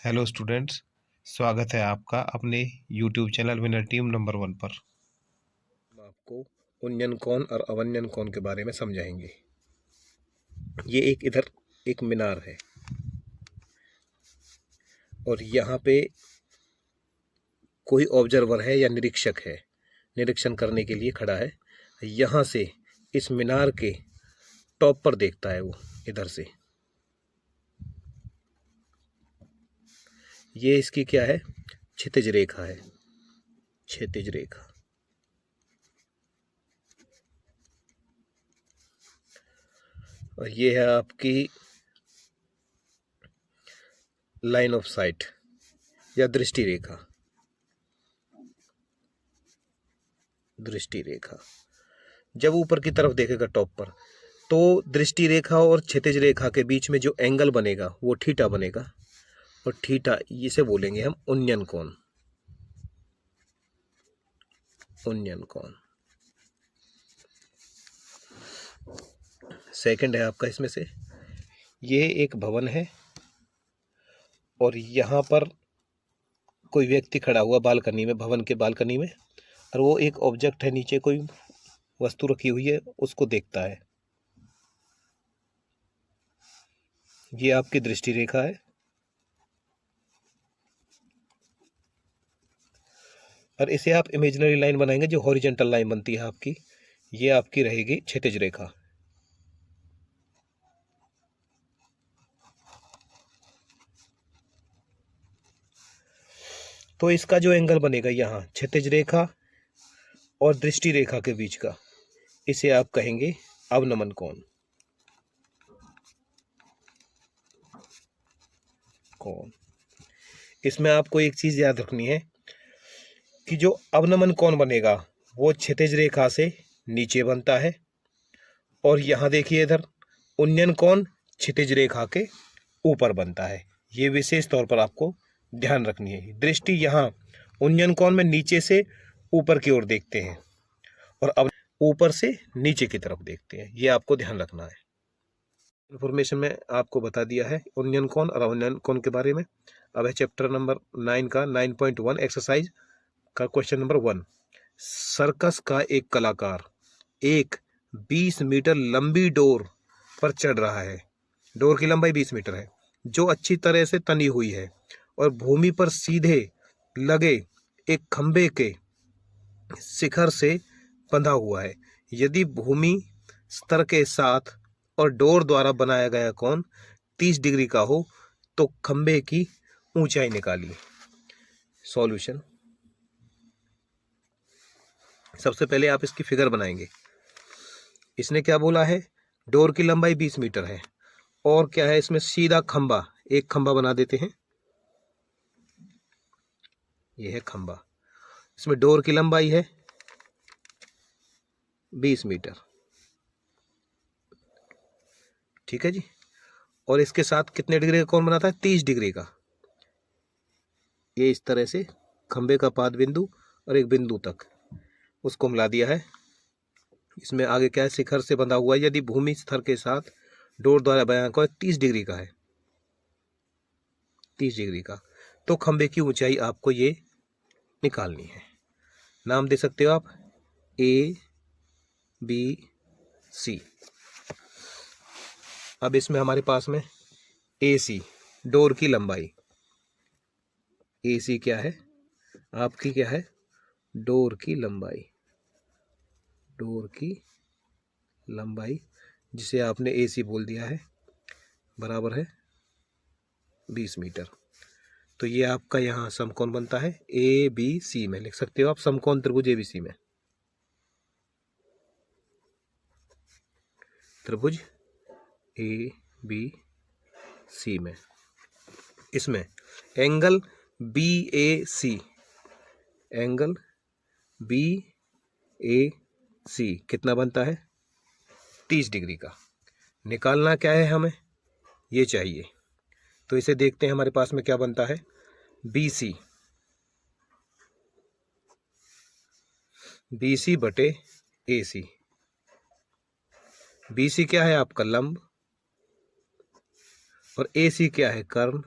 Hello students, स्वागत है आपका अपने YouTube channel winner team number 1 पर। हम आपको उन्नयन कोण और अवन्यन कोण के बारे में समझाएंगे। ये इधर एक मीनार है और यहाँ पे कोई ऑब्जर्वर है या निरीक्षक है, निरीक्षण करने के लिए खड़ा है। यहाँ से इस मीनार के टॉप पर देखता है वो इधर से। ये इसकी क्या है? क्षितिज रेखा है, क्षितिज रेखा। और ये है आपकी लाइन ऑफ साइट या दृष्टि रेखा। दृष्टि रेखा जब ऊपर की तरफ देखेगा टॉप पर, तो दृष्टि रेखा और क्षैतिज रेखा के बीच में जो एंगल बनेगा वो थीटा बनेगा, और थीटा इसे बोलेंगे हम उन्नयन कोण। उन्नयन कोण सेकंड है आपका। इसमें से ये एक भवन है और यहाँ पर कोई व्यक्ति खड़ा हुआ बालकनी में, भवन के बालकनी में, और वो एक ऑब्जेक्ट है, नीचे कोई वस्तु रखी हुई है, उसको देखता है। ये आपकी दृष्टि रेखा है। और इसे आप इमेजिनरी लाइन बनाएंगे जो हॉरिजॉन्टल लाइन बनती है आपकी, ये आपकी रहेगी क्षैतिज रेखा। तो इसका जो एंगल बनेगा यहाँ क्षैतिज रेखा और दृष्टि रेखा के बीच का, इसे आप कहेंगे अवनमन कोण। कोण इसमें आपको एक चीज याद रखनी है कि जो अवनमन कोण बनेगा वो क्षैतिज रेखा से नीचे बनता है, और यहाँ देखिए इधर उन्नयन कोण क्षैतिज रेखा के ऊपर बनता है। ये विशेष तौर पर आपको ध्यान रखनी है। दृष्टि यहाँ उन्नयन कोण में नीचे से ऊपर की ओर देखते हैं, और अब ऊपर से नीचे की तरफ देखते हैं। ये आपको ध्यान रखना है। इन्फॉर्मेशन में आपको बता दिया है उन्नयन कोण और अवनयन कोण के बारे में। अब है चैप्टर नंबर 9 का 9.1 एक्सरसाइज का क्वेश्चन नंबर 1। सर्कस का एक कलाकार एक 20 मीटर लंबी डोर पर चढ़ रहा है। डोर की लंबाई 20 मीटर है, जो अच्छी तरह से तनी हुई है और भूमि पर सीधे लगे एक खंभे के शिखर से बंधा हुआ है। यदि भूमि स्तर के साथ और डोर द्वारा बनाया गया कोण 30 डिग्री का हो तो खंभे की ऊंचाई निकालिए। सॉल्यूशन। सबसे पहले आप इसकी फिगर बनाएंगे। इसने क्या बोला है? डोर की लंबाई 20 मीटर है, और क्या है इसमें? सीधा खंभा, एक खंभा बना देते हैं। यह है खंभा। इसमें डोर की लंबाई है 20 मीटर, ठीक है जी। और इसके साथ कितने डिग्री का कोण बनाता है? 30 डिग्री का। ये इस तरह से खंभे का पाद बिंदु और एक बिंदु तक उसको मिला दिया है। इसमें आगे क्या है? शिखर से बंधा हुआ है। यदि भूमि स्तर के साथ डोर द्वारा बनाया कोण 30 डिग्री का है, 30 डिग्री का, तो खंभे की ऊंचाई आपको ये निकालनी है। नाम दे सकते हो आप ए बी सी। अब इसमें हमारे पास में ए सी, डोर की लंबाई। ए सी क्या है आपकी? क्या है? डोर की लंबाई। डोर की लंबाई, जिसे आपने ए सी बोल दिया है, बराबर है 20 मीटर। तो ये आपका यहाँ समकोण बनता है ए बी सी में। लिख सकते हो आप समकोण त्रिभुज ए बी सी में। त्रिभुज ए बी सी में इसमें एंगल बी ए सी, एंगल बी ए सी कितना बनता है? 30 डिग्री का। निकालना क्या है हमें? ये चाहिए। तो इसे देखते हैं हमारे पास में क्या बनता है। बी सी, बी सी बटे ए सी। बी सी क्या है आपका? लंब, और ए सी क्या है? कर्ण।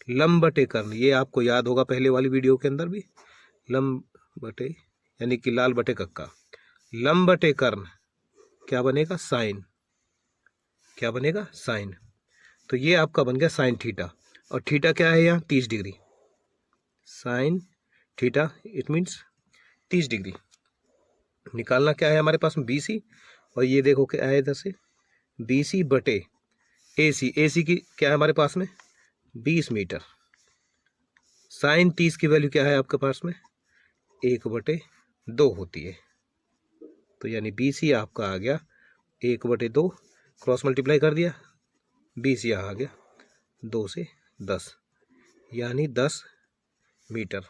लंब बटे कर्ण, ये आपको याद होगा पहले वाली वीडियो के अंदर भी, लंब बटे यानी कि लाल बटे कक्का, लंब बटे कर्ण क्या बनेगा, साइन, क्या बनेगा, साइन। तो ये आपका बन गया साइन थीटा, और थीटा क्या है यहाँ 30 degree, sine theta it means 30 degree. निकालना क्या है हमारे पास में BC, और ये देखो क्या है इधर से BC बटे AC, AC की क्या है हमारे पास में 20 मीटर, साइन 30 की वैल्यू क्या है आपके पास में 1/2 होती है। तो यानी BC आपका आ गया 1/2, क्रॉस मल्टीप्लाई कर दिया, BC यहाँ आ गया 2 से 10 यानी 10 मीटर।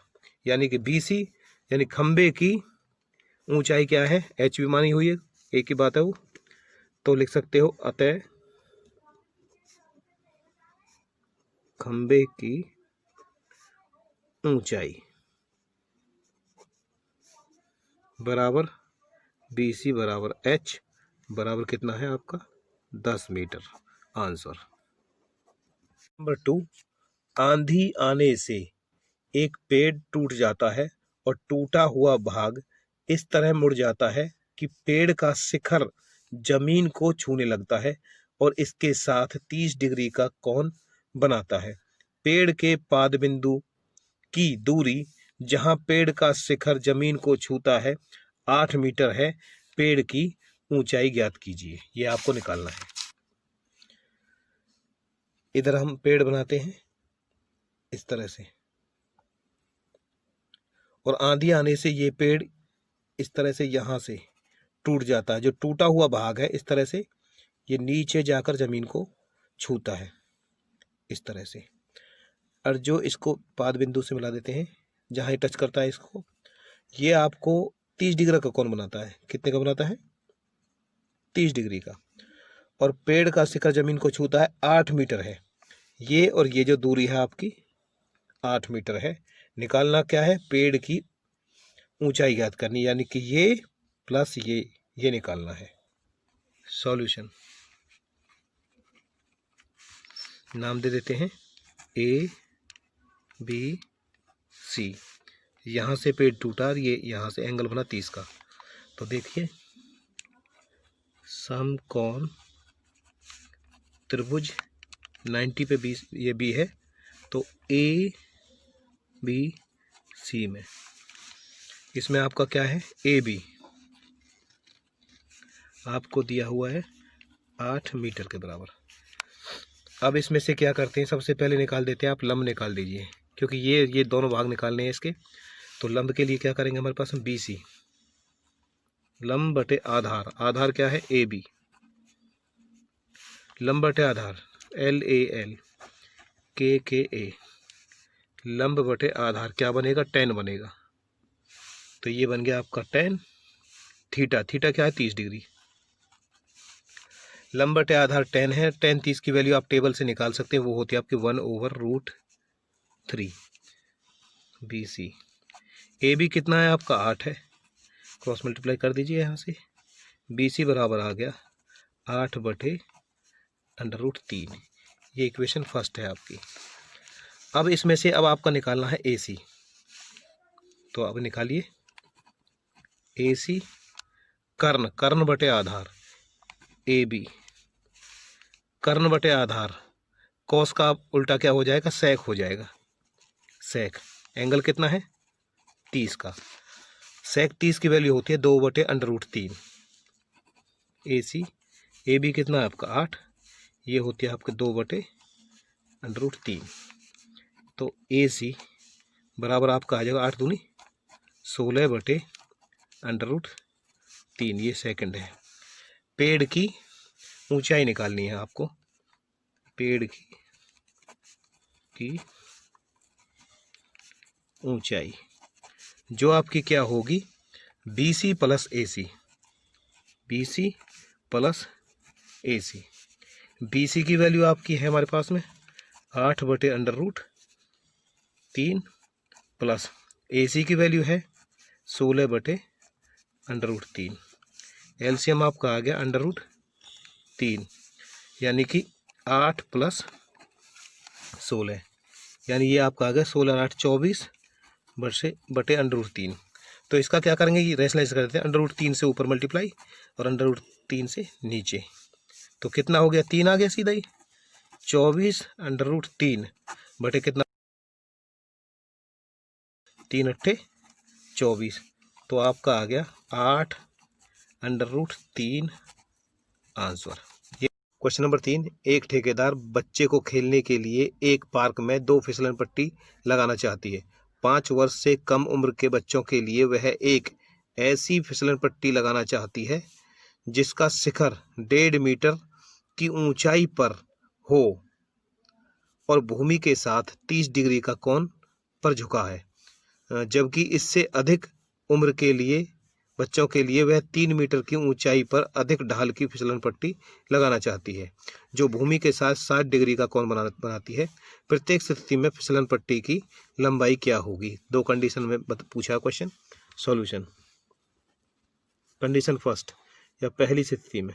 यानी कि BC यानी खंबे की ऊंचाई क्या है, H भी मानी हुई है, एक ही बात है वो, तो लिख सकते हो अतः खंबे की ऊंचाई बराबर BC बराबर H बराबर कितना है आपका 10 मीटर, आंसर। नंबर 2, आंधी आने से एक पेड़ टूट जाता है और टूटा हुआ भाग इस तरह मुड़ जाता है कि पेड़ का शिखर जमीन को छूने लगता है और इसके साथ 30 डिग्री का कोण बनाता है। पेड़ के पाद बिंदु की दूरी जहां पेड़ का शिखर जमीन को छूता है 8 मीटर है, पेड़ की ऊंचाई ज्ञात कीजिए। ये आपको निकालना है। इधर हम पेड़ बनाते हैं इस तरह से, और आंधी आने से ये पेड़ इस तरह से यहाँ से टूट जाता है, जो टूटा हुआ भाग है इस तरह से ये नीचे जाकर जमीन को छूता है इस तरह से, और जो इसको पाद बिंदु से मिला देते हैं जहाँ ये टच करता है इसको, ये आपको 30 डिग्री का कोण बनाता है। कितने का बनाता है 30 डिग्री का, और पेड़ का शिखर जमीन को छूता है 8 मीटर है ये, और ये जो दूरी है आपकी 8 मीटर है। निकालना क्या है, पेड़ की ऊंचाई ज्ञात करनी, यानी कि ये प्लस ये निकालना है। सॉल्यूशन नाम दे देते हैं ABC। यहाँ से पेड़ टूटा और ये यहाँ से एंगल बना 30 का। तो देखिए समकोण त्रिभुज 90 पे 20 ये B है, तो ABC में इसमें आपका क्या है AB आपको दिया हुआ है 8 मीटर के बराबर। अब इसमें से क्या करते हैं, सबसे पहले निकाल देते हैं, आप लंब निकाल दीजिए, क्योंकि ये दोनों भाग निकालने हैं इसके। तो लंब के लिए क्या करेंगे, हमारे पास BC लंब बटे आधार, आधार क्या है AB, लंब बटे आधार LAL KKA, लंब बटे आधार क्या बनेगा tan बनेगा। तो ये बन गया आपका tan थीटा, थीटा क्या है 30 डिग्री, लंब बटे आधार tan है, tan 30 की वैल्यू आप टेबल से निकाल सकते हैं, वो होती है आपकी 1/√3 BC। AB कितना है आपका 8 है, क्रॉस मल्टीप्लाई कर दीजिए यहाँ से, BC बराबर आ गया 8/√3। ये इक्वेशन फर्स्ट है आपकी। अब इसमें से अब आपका निकालना है AC, तो अब निकालिए AC कर्ण, कर्ण बटे आधार AB, कर्ण बटे आधार, कॉस का उल्टा क्या हो जाएगा, सेक हो जाएगा, सेक। एंगल कितना है 30 का, सेक 30 की वैल्यू होती है 2/√3। AC AB कितना है आपका 8, ये होती है आपके 2/√3। तो AC बराबर आपका आ जाएगा 8 दूनी 16/√3, ये सेकंड है। पेड़ की ऊंचाई निकालनी है आपको, पेड़ की ऊंचाई जो आपकी क्या होगी BC plus AC, BC plus AC। BC की वैल्यू आपकी है हमारे पास में 8/√3 प्लस AC की वैल्यू है 16/√3। एलसीएम आपका आ गया √3, यानी कि 8 + 16 यानी ये आपका आ गया 16 8 24 बटे √3। तो इसका क्या करेंगे, ये रेशनलाइज करते हैं, √3 से ऊपर मल्टीप्लाई और √3 से नीचे। तो कितना हो गया, 3 आ गया सीधा ही, 24 √3 बटे कितना, 3 अट्ठे 24। तो आपका आ गया 8 √3 आंसर। ये क्वेश्चन नंबर 3, एक ठेकेदार बच्चे को खेलने के लिए एक पार्क में 2 फिसलन पट्टी लगाना चाहती है। 5 वर्ष से कम उम्र के बच्चों के लिए वह एक ऐसी फिसलन पट्टी लगाना चाहती है जिसका शिखर 1.5 मीटर की ऊंचाई पर हो और भूमि के साथ 30 डिग्री का कोण पर झुका है, जबकि इससे अधिक उम्र के लिए बच्चों के लिए वह 3 मीटर की ऊंचाई पर अधिक ढाल की फिसलन पट्टी लगाना चाहती है जो भूमि के साथ 60 डिग्री का कोण बनाती है। प्रत्येक स्थिति में फिसलन पट्टी की लंबाई क्या होगी। 2 कंडीशन में पूछा क्वेश्चन। सॉल्यूशन, कंडीशन फर्स्ट या पहली स्थिति में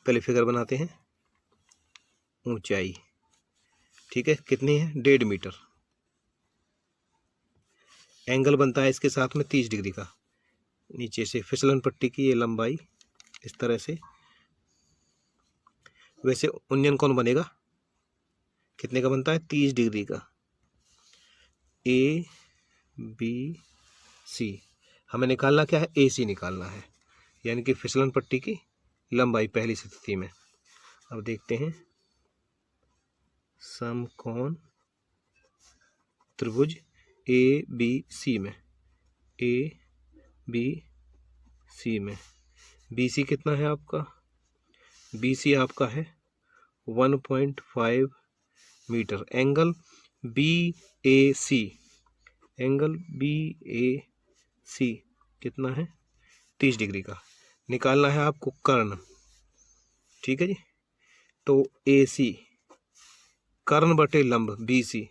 पहले फिगर बनाते हैं। ऊंचाई ठीक है, कितनी है, 1.5 मीटर। एंगल बनता है इसके साथ में 30 डिग्री का। नीचे से फिसलन पट्टी की ये लंबाई इस तरह से। वैसे उन्नयन कोण बनेगा, कितने का बनता है, 30 डिग्री का। ABC हमें निकालना क्या है, AC निकालना है, यानी कि फिसलन पट्टी की लंबाई पहली स्थिति में। अब देखते हैं, समकोण त्रिभुज ABC में, ABC में BC कितना है आपका, BC आपका है 1.5 metre. Angle BAC, angle BAC कितना है, 30 डिग्री का। निकालना है आपको कर्ण, ठीक है जी। तो AC कर्ण बटे लंब BC,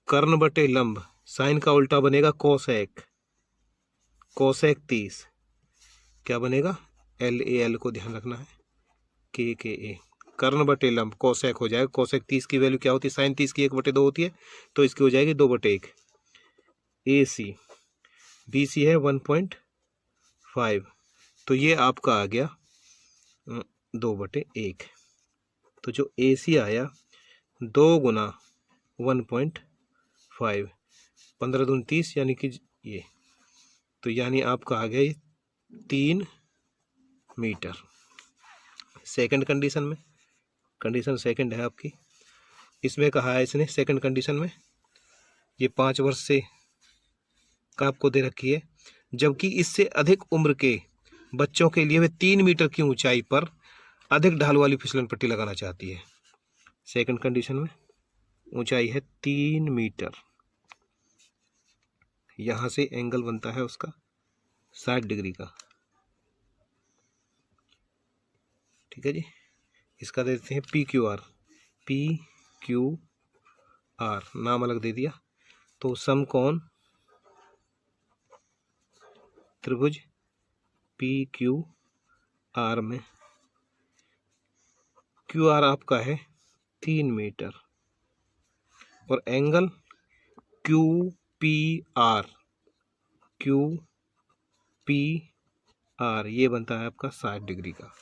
कर्ण बटे लंब, साइन का उल्टा बनेगा कोसेक, कोसेक 30 क्या बनेगा, LAL को ध्यान रखना है, KKA। कर्ण बटे लंब कोसेक हो जाएगा, कोसेक 30 की वैल्यू क्या होती है, साइन 30 की 1/2 होती है, तो इसकी हो जाएगी 2/1। AC BC है 1.5, तो ये आपका आ गया 2/1। तो जो AC आया 2 गुना 1.5, 15 दूनी 30, यानी कि ये, तो यानी आपका आ गया 3 मीटर। सेकंड कंडीशन में, कंडीशन सेकंड है आपकी, इसमें कहा है इसने सेकंड कंडीशन में, ये 5 वर्ष से का आपको दे रखी है, जबकि इससे अधिक उम्र के बच्चों के लिए वे 3 मीटर की ऊंचाई पर अधिक ढाल वाली फिसलन पट्टी लगाना चाहती है। सेकंड कंडीशन में ऊंचाई है 3 मीटर, यहां से एंगल बनता है उसका 60 डिग्री का, ठीक है जी। इसका दे देते हैं PQR, PQR नाम अलग दे दिया। तो समकोण त्रिभुज PQR में QR आपका है 3 मीटर और एंगल QPR, QPR ये बनता है आपका 60 डिग्री का।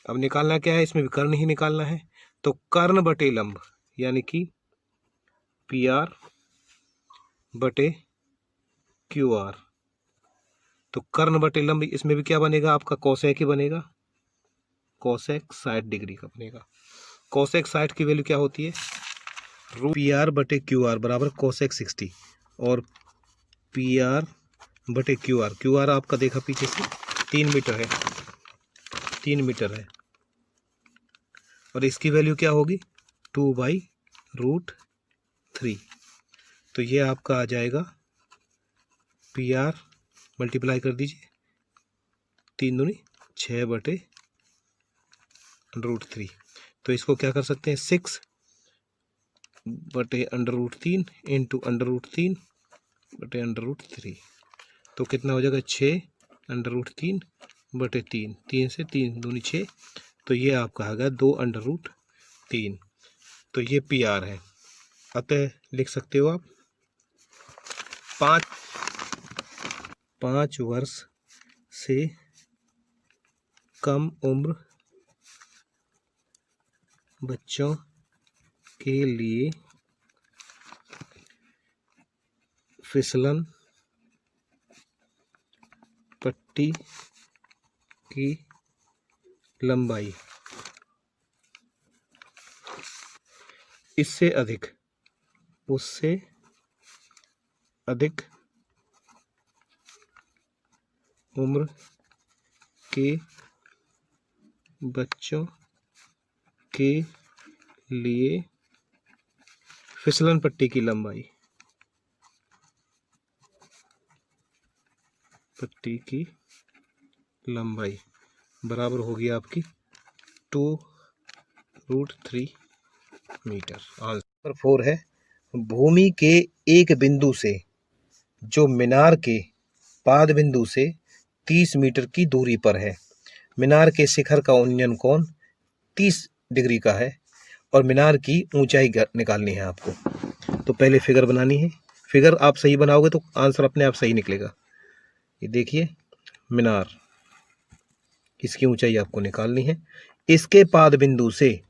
अब निकालना क्या है, इसमें भी कर्ण ही निकालना है, तो कर्ण बटे लंब यानी कि PR बटे QR, तो कर्ण बटे लंब, इसमें भी क्या बनेगा आपका, कोसेक ही बनेगा, कोसेक 60 डिग्री का बनेगा। कोसेक 60 की वैल्यू क्या होती है, PR बटे QR बराबर कोसेक 60, और PR बटे QR आपका देखा पीछे से 3 मीटर है, 3 मीटर है, और इसकी वैल्यू क्या होगी, 2/√3। तो ये आपका आ जाएगा PR, मल्टीप्लाई कर दीजिए, 3 दूनी 6/√3। तो इसको क्या कर सकते हैं, 6/√3 इंटू √3 बटे √3, तो कितना हो जाएगा, 6/√3 बटे 3, 3 से 3 दूनी 6, तो ये आपका आ गया 2/√3। तो ये पी आर है। अतः लिख सकते हो आप 5 वर्ष से कम उम्र बच्चों के लिए फिसलन पट्टी की लंबाई इससे अधिक उससे अधिक उम्र के बच्चों के लिए फिसलन पट्टी की लंबाई बराबर होगी आपकी 2√3 मीटर। आंसर 4 है, भूमि के एक बिंदु से जो मीनार के पाद बिंदु से 30 मीटर की दूरी पर है, मीनार के शिखर का उन्नयन कोण 30 डिग्री का है और मीनार की ऊंचाई निकालनी है आपको। तो पहले फिगर बनानी है। फिगर आप सही बनाओगे तो आंसर अपने आप सही निकलेगा। ये देखिए मीनार, इसकी ऊंचाई आपको निकालनी है। इसके पाद बिंदु से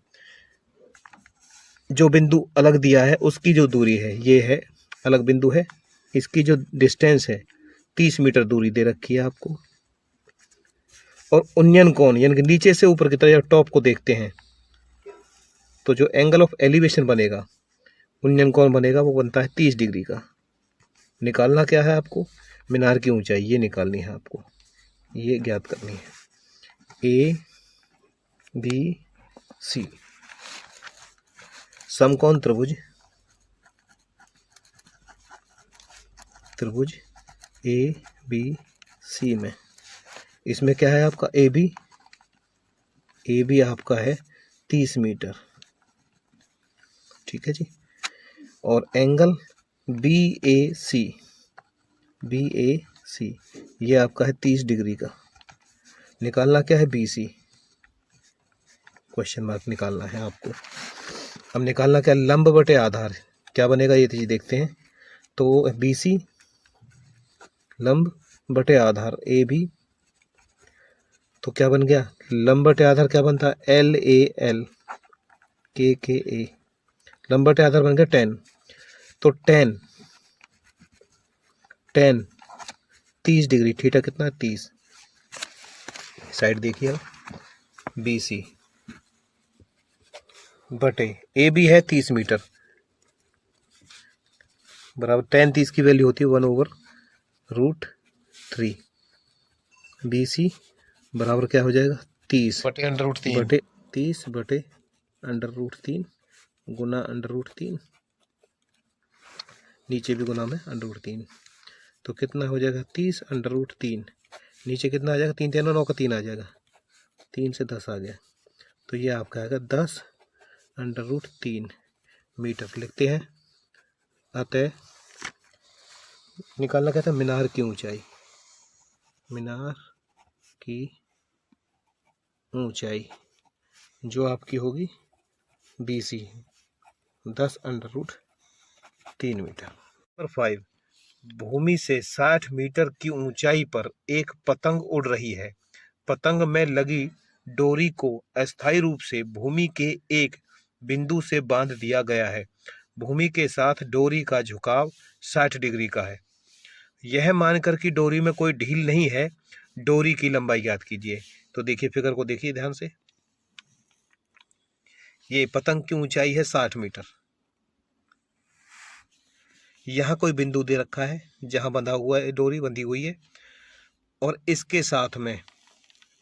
जो बिंदु अलग दिया है उसकी जो दूरी है, ये है अलग बिंदु है, इसकी जो डिस्टेंस है 30 मीटर दूरी दे रखी है आपको। और उन्नयन कोण यानी कि नीचे से ऊपर की तरफ टॉप को देखते हैं तो जो एंगल ऑफ एलिवेशन बनेगा, उन्नयन कोण बनेगा, वो बनता है 30 डिग्री का। निकालना क्या है आपको? मीनार की ऊंचाई ये निकालनी है आपको, ये ज्ञात करनी है। ए बी सी समकोण त्रिभुज ए बी सी में इसमें क्या है आपका ए बी आपका है 30 मीटर, ठीक है जी। और एंगल बी ए सी ये आपका है 30 डिग्री का। निकालना क्या है? बी सी, क्वेश्चन मार्क निकालना है आपको। अब निकालना क्या? लंब बटे आधार। क्या बनेगा ये चीज देखते हैं। तो बी सी लंब बटे आधार ए बी, तो क्या बन गया? लंब बटे आधार क्या बनता है? एल ए एल के ए, लंब बटे आधार बन गया 10। तो 10 30 डिग्री, थीटा कितना है? 30। साइड देखिए बी सी बटे ए बी है 30 मीटर बराबर 10 30 की वैल्यू होती है 1/√3। बी सी बराबर क्या हो जाएगा? 30 बटे √3 बटे 30 बटे √3 गुना √3, नीचे भी गुना में √3। तो कितना हो जाएगा? 30 √3, नीचे कितना आ जाएगा? 3 3 9 का 3 आ जाएगा, 3 से 10 आ गया। तो ये आपका आएगा 10 √3 मीटर। लिखते हैं। अतः निकालना क्या था? मीनार की ऊंचाई, मीनार की ऊंचाई जो आपकी होगी बी सी 10 √3 मीटर। नंबर 5, भूमि से 60 मीटर की ऊंचाई पर एक पतंग उड़ रही है। पतंग में लगी डोरी को अस्थायी रूप से भूमि के एक बिंदु से बांध दिया गया है। भूमि के साथ डोरी का झुकाव 60 डिग्री का है। यह मानकर कि डोरी में कोई ढील नहीं है, डोरी की लंबाई ज्ञात कीजिए। तो देखिए फिगर को देखिए ध्यान से। ये पतंग की ऊंचाई है 60 मीटर। यहाँ कोई बिंदु दे रखा है जहां बंधा हुआ है, डोरी बंधी हुई है, और इसके साथ में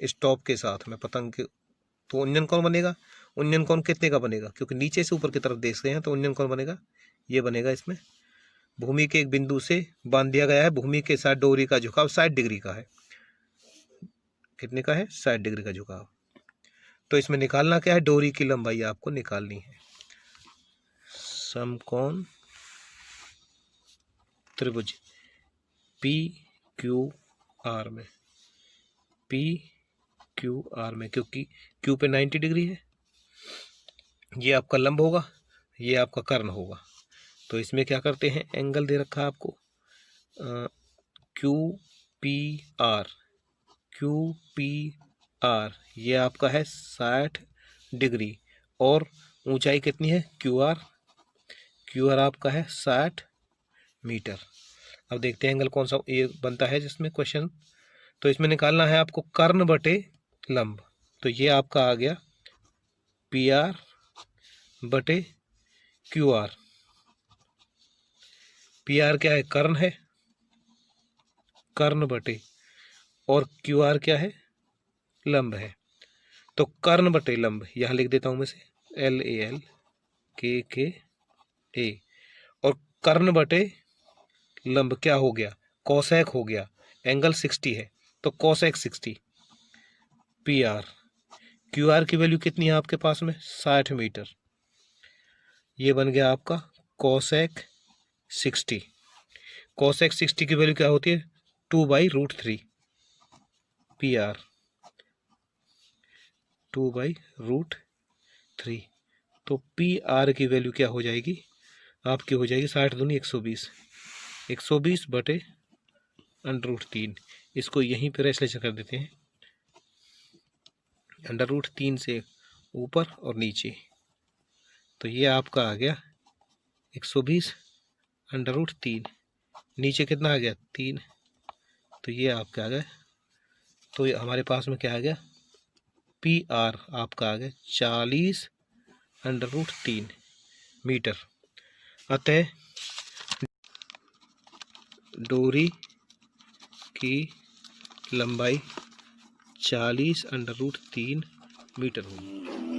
स्टॉप के साथ में पतंग के, तो उन्नयन कोण बनेगा। उन्नयन कोण कितने का बनेगा? क्योंकि नीचे से ऊपर की तरफ देख रहे हैं, तो उन्नयन कोण बनेगा, ये बनेगा। इसमें भूमि के एक बिंदु से बांध दिया गया है, भूमि के साथ डोरी का झुकाव 60 डिग्री का है। कितने का है? 60 डिग्री का झुकाव। तो इसमें निकालना क्या है? डोरी की लंबाई आपको निकालनी है। समकोण त्रिभुज पी क्यू आर में, क्योंकि क्यू पे 90 डिग्री है, ये आपका लंब होगा, ये आपका कर्ण होगा। तो इसमें क्या करते हैं, एंगल दे रखा है आपको QPR, QPR ये आपका है 60 डिग्री, और ऊंचाई कितनी है QR आपका है 60 मीटर। अब देखते हैं एंगल कौन सा ये बनता है जिसमें क्वेश्चन। तो इसमें निकालना है आपको कर्ण बटे लंब। तो ये आपका आ गया PR बटे QR। PR क्या है, कर्ण है, कर्ण बटे, और QR क्या है, लंब है। तो कर्ण बटे लंब यहाँ लिख देता हूं मैं से LALKKA, और कर्ण बटे लंब क्या हो गया, कोसेक हो गया। एंगल 60 है तो कोसेक 60 PR। QR की वैल्यू कितनी है आपके पास में, 60 मीटर। ये बन गया आपका कोसेक 60। कोसेक 60 की वैल्यू क्या होती है, 2/√3 PR, 2/√3। तो PR की वैल्यू क्या हो जाएगी आपकी, हो जाएगी 60 दूनी 120, 120 बटे √3। इसको यहीं पर ऐसे कर देते हैं, √3 से ऊपर और नीचे। तो ये आपका आ गया 120 √3, नीचे कितना आ गया 3। तो ये आपका आ गया, तो ये हमारे पास में क्या आ गया, PR आपका आ गया 40 √3 मीटर। अतः डोरी की लंबाई 40 √3 मीटर होगी।